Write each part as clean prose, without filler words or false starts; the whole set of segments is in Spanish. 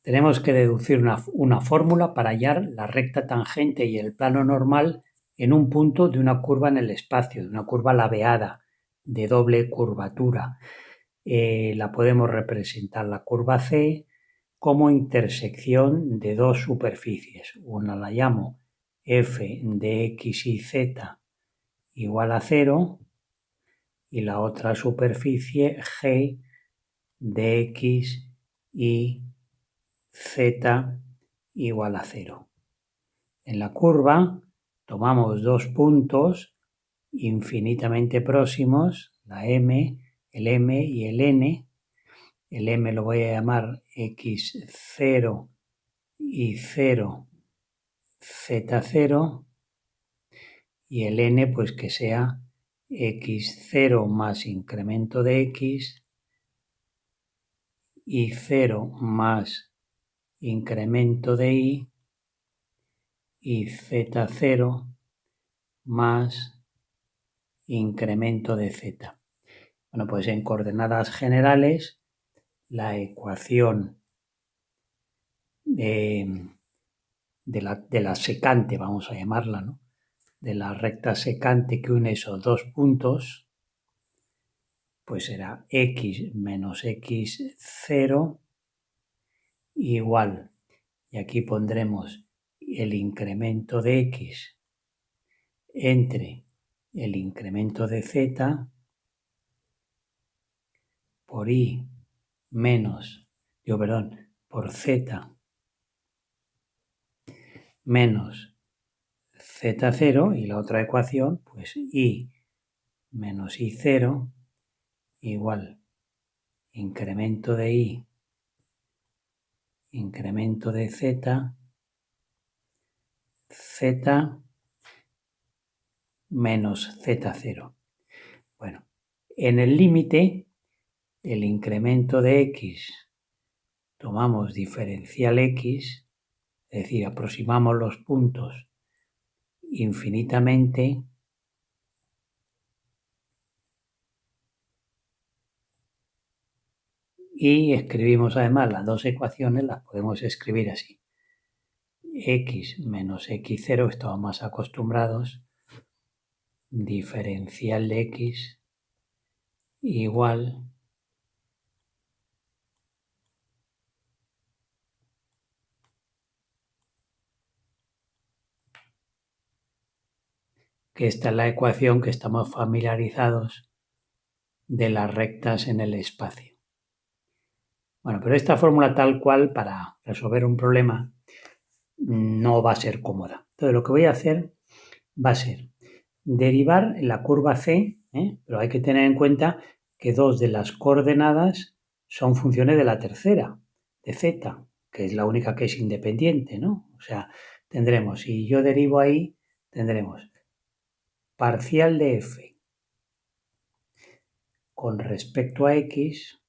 tenemos que deducir una fórmula para hallar la recta tangente y el plano normal en un punto de una curva en el espacio, de una curva labeada, de doble curvatura. La podemos representar la curva C como intersección de dos superficies. Una la llamo f de x y z igual a 0 y la otra superficie g de x y z igual a 0. En la curva tomamos dos puntos infinitamente próximos, la M, el M y el N. El M lo voy a llamar x0 y 0, z0, y el N pues que sea x0 más incremento de x y 0 más incremento de y z0 más incremento de z. Bueno, pues en coordenadas generales la ecuación de la secante, vamos a llamarla, ¿no?, de la recta secante que une esos dos puntos, pues será x menos x0 igual, y aquí pondremos el incremento de x entre el incremento de z por por z menos z0, y la otra ecuación, pues y menos y0 igual incremento de incremento de z menos z0. Bueno, en el límite, el incremento de x, tomamos diferencial x, es decir, aproximamos los puntos infinitamente, y escribimos además las dos ecuaciones, las podemos escribir así. X menos x0, estamos más acostumbrados, diferencial de x igual que esta es la ecuación que estamos familiarizados de las rectas en el espacio. Bueno, pero esta fórmula tal cual para resolver un problema no va a ser cómoda. Entonces lo que voy a hacer va a ser derivar en la curva C, pero hay que tener en cuenta que dos de las coordenadas son funciones de la tercera, de Z, que es la única que es independiente, ¿no? O sea, tendremos, si yo derivo ahí, tendremos parcial de f con respecto a x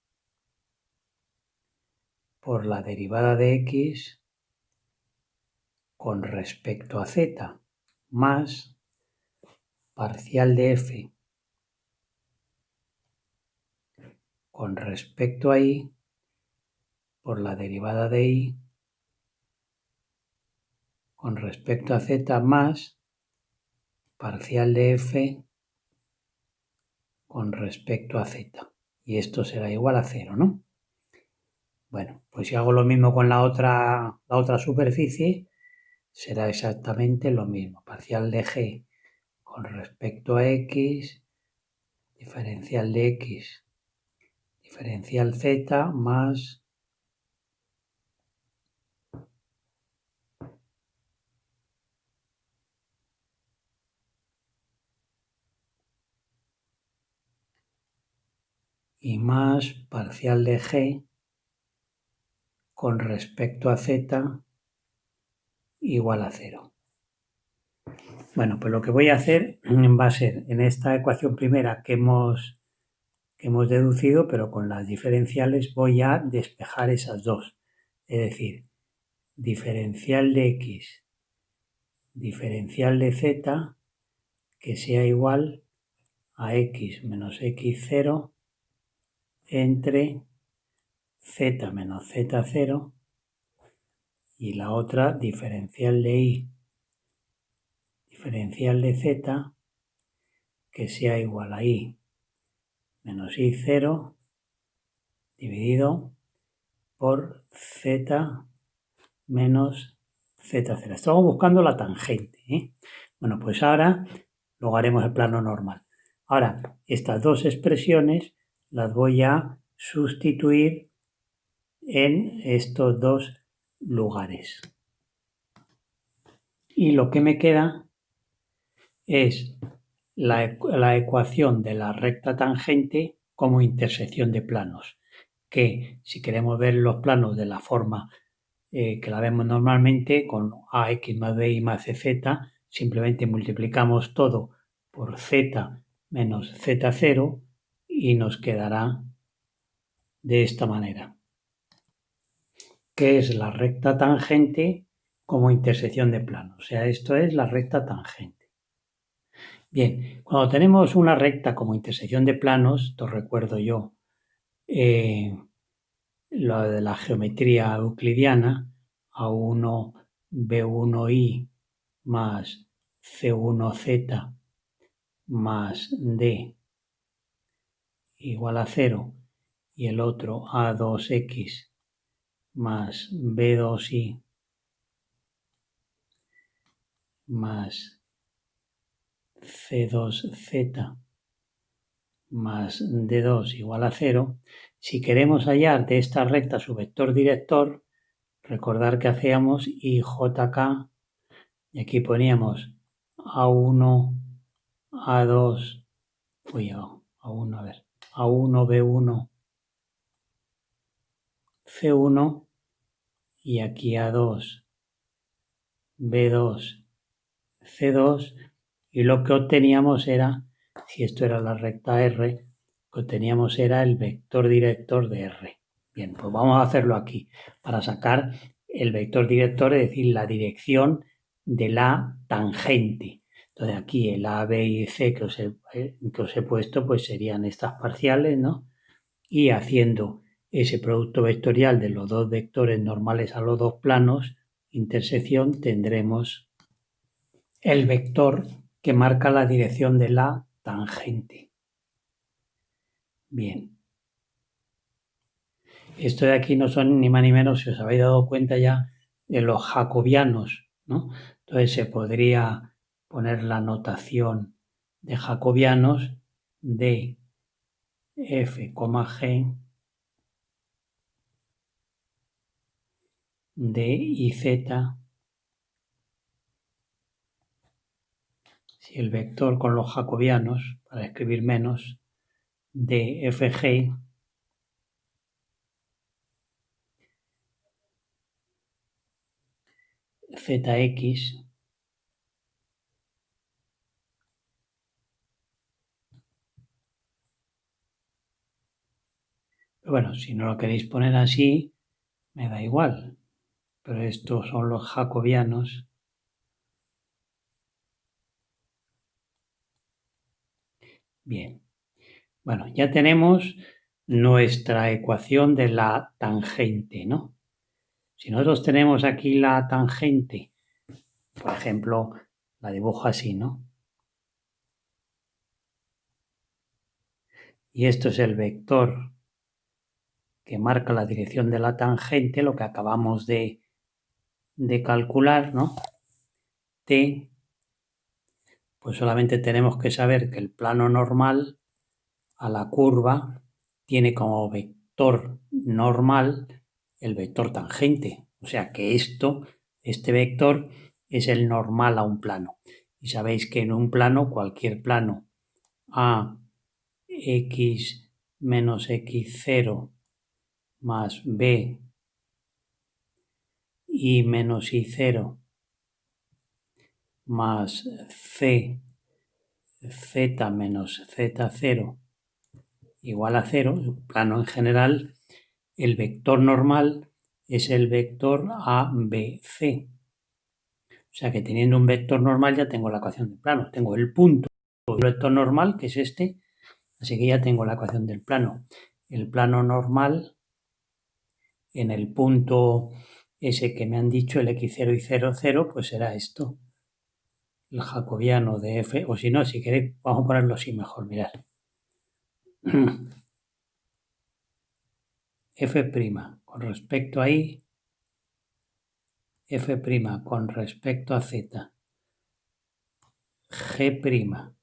por la derivada de x con respecto a z más parcial de f con respecto a y por la derivada de y con respecto a z más parcial de f con respecto a z. Y esto será igual a 0, ¿no? Bueno, pues si hago lo mismo con la otra superficie, será exactamente lo mismo. Parcial de g con respecto a x, diferencial de x, diferencial z más y más parcial de g con respecto a z igual a 0. Bueno, pues lo que voy a hacer va a ser en esta ecuación primera que hemos deducido, pero con las diferenciales voy a despejar esas dos. Es decir, diferencial de x, diferencial de z, que sea igual a x menos x0 entre z menos z0 y la otra diferencial de y diferencial de z que sea igual a y menos y0 dividido por z menos z0. Estamos buscando la tangente, ¿eh? Bueno, pues ahora luego haremos el plano normal. Ahora, estas dos expresiones las voy a sustituir en estos dos lugares. Y lo que me queda es la ecuación de la recta tangente como intersección de planos, que si queremos ver los planos de la forma que la vemos normalmente, con ax más by más cz, simplemente multiplicamos todo por z menos z0 y nos quedará de esta manera, que es la recta tangente como intersección de planos. O sea, esto es la recta tangente. Bien, cuando tenemos una recta como intersección de planos, esto recuerdo yo, lo de la geometría euclidiana, A1, B1i más C1z más D igual a 0 y el otro A2x más B2i más C2z más D2 igual a 0, si queremos hallar de esta recta su vector director, recordar que hacíamos IJK y aquí poníamos A1, A2, A1, a ver, A1, B1, C1 y aquí A2, B2, C2 y lo que obteníamos era, si esto era la recta R, lo que obteníamos era el vector director de R. Bien, pues vamos a hacerlo aquí para sacar el vector director, es decir, la dirección de la tangente. Entonces aquí el A, B y C que os he puesto pues serían estas parciales, ¿no? Y haciendo ese producto vectorial de los dos vectores normales a los dos planos, intersección, tendremos el vector que marca la dirección de la tangente. Bien. Esto de aquí no son ni más ni menos, si os habéis dado cuenta ya, de los jacobianos, ¿no? Entonces se podría poner la notación de jacobianos de f, g de y z. Si el vector con los jacobianos, para escribir menos, de fg zx pero bueno, si no lo queréis poner así, me da igual. Pero estos son los jacobianos. Bien. Bueno, ya tenemos nuestra ecuación de la tangente, ¿no? Si nosotros tenemos aquí la tangente, por ejemplo, la dibujo así, ¿no? Y esto es el vector que marca la dirección de la tangente, lo que acabamos de calcular, ¿no? T, pues solamente tenemos que saber que el plano normal a la curva tiene como vector normal el vector tangente. O sea que este vector es el normal a un plano. Y sabéis que en un plano, cualquier plano a x menos x0 más b y menos y0 más c z menos z0 igual a 0, el plano en general, el vector normal es el vector ABC. O sea que teniendo un vector normal ya tengo la ecuación del plano. Tengo el punto del vector normal, que es este, así que ya tengo la ecuación del plano. El plano normal en el punto ese que me han dicho, el x0 y 0, 0, pues será esto. El jacobiano de f, o si no, si queréis, vamos a ponerlo así mejor, mirad. f' con respecto a y, f' con respecto a z, g'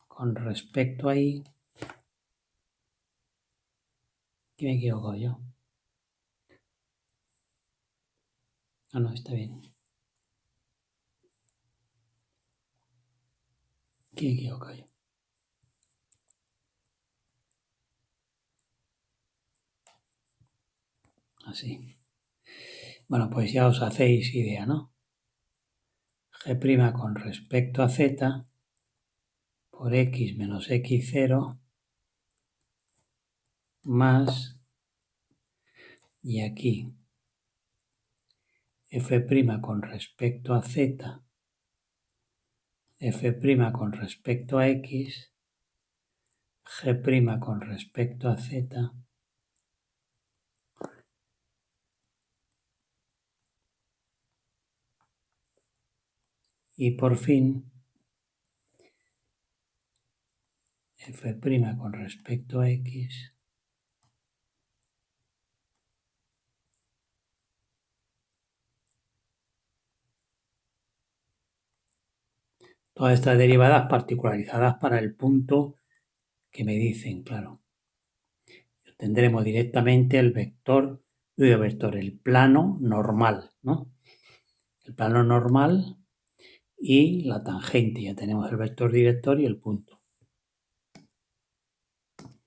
con respecto a y, ¿qué me he equivocado yo? Ah, no, está bien. ¿Qué me he equivocado yo? Así. Bueno, pues ya os hacéis idea, ¿no? G' con respecto a z por x menos x0 más, y aquí f' con respecto a z, f' con respecto a x, g' con respecto a z, y por fin f' con respecto a x todas estas derivadas particularizadas para el punto que me dicen, claro. Tendremos directamente el el plano normal, ¿no? El plano normal y la tangente. Ya tenemos el vector director y el punto.